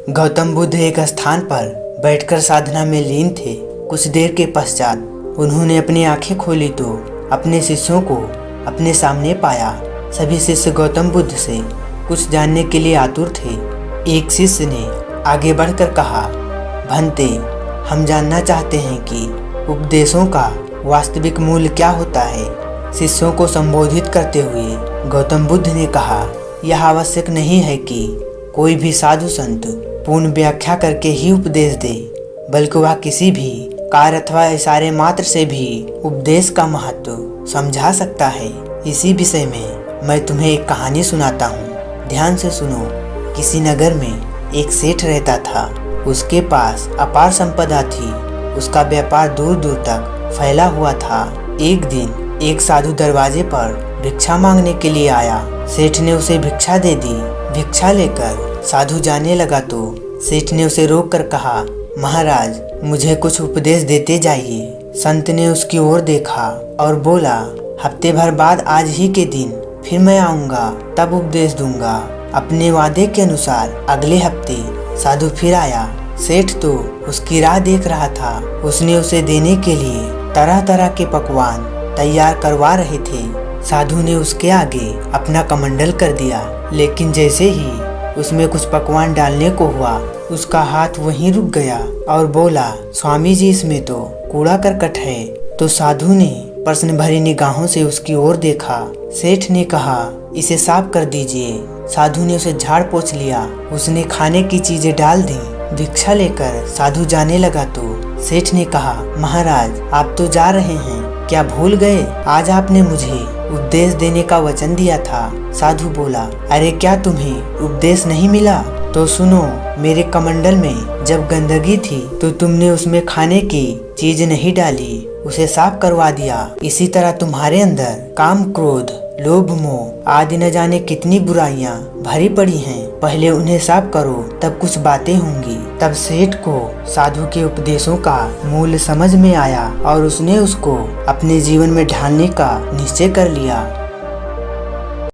गौतम बुद्ध एक स्थान पर बैठकर साधना में लीन थे। कुछ देर के पश्चात उन्होंने अपनी आंखें खोली तो अपने शिष्यों को अपने सामने पाया। सभी शिष्य गौतम बुद्ध से कुछ जानने के लिए आतुर थे। एक शिष्य ने आगे बढ़कर कहा, भंते, हम जानना चाहते हैं कि उपदेशों का वास्तविक मूल्य क्या होता है। शिष्यों को संबोधित करते हुए गौतम बुद्ध ने कहा, यह आवश्यक नहीं है कि कोई भी साधु संत पूर्ण व्याख्या करके ही उपदेश दे, बल्कि वह किसी भी कार्य अथवा इशारे मात्र से भी उपदेश का महत्व समझा सकता है। इसी विषय में मैं तुम्हें एक कहानी सुनाता हूँ, ध्यान से सुनो। किसी नगर में एक सेठ रहता था। उसके पास अपार संपदा थी। उसका व्यापार दूर दूर तक फैला हुआ था। एक दिन एक साधु दरवाजे पर भिक्षा मांगने के लिए आया। सेठ ने उसे भिक्षा दे दी। भिक्षा लेकर साधु जाने लगा तो सेठ ने उसे रोक कर कहा, महाराज, मुझे कुछ उपदेश देते जाइए। संत ने उसकी ओर देखा और बोला, हफ्ते भर बाद आज ही के दिन फिर मैं आऊँगा, तब उपदेश दूंगा। अपने वादे के अनुसार अगले हफ्ते साधु फिर आया। सेठ तो उसकी राह देख रहा था। उसने उसे देने के लिए तरह तरह के पकवान तैयार करवा रहे थे। साधु ने उसके आगे अपना कमंडल कर दिया, लेकिन जैसे ही उसमें कुछ पकवान डालने को हुआ, उसका हाथ वहीं रुक गया और बोला, स्वामी जी, इसमें तो कूड़ा करकट है। तो साधु ने प्रश्न भरी निगाहों से उसकी ओर देखा। सेठ ने कहा, इसे साफ कर दीजिए। साधु ने उसे झाड़ पोंछ लिया। उसने खाने की चीजें डाल दी। भिक्षा लेकर साधु जाने लगा तो सेठ ने कहा, महाराज, आप तो जा रहे हैं, क्या भूल गए? आज आपने मुझे उपदेश देने का वचन दिया था। साधु बोला, अरे क्या तुम्हें उपदेश नहीं मिला? तो सुनो, मेरे कमंडल में जब गंदगी थी तो तुमने उसमें खाने की चीज नहीं डाली, उसे साफ करवा दिया। इसी तरह तुम्हारे अंदर काम, क्रोध, लोभ, मोह आदि न जाने कितनी बुराइयां भरी पड़ी हैं। पहले उन्हें साफ करो, तब कुछ बातें होंगी। तब सेठ को साधु के उपदेशों का मूल्य समझ में आया और उसने उसको अपने जीवन में ढालने का निश्चय कर लिया।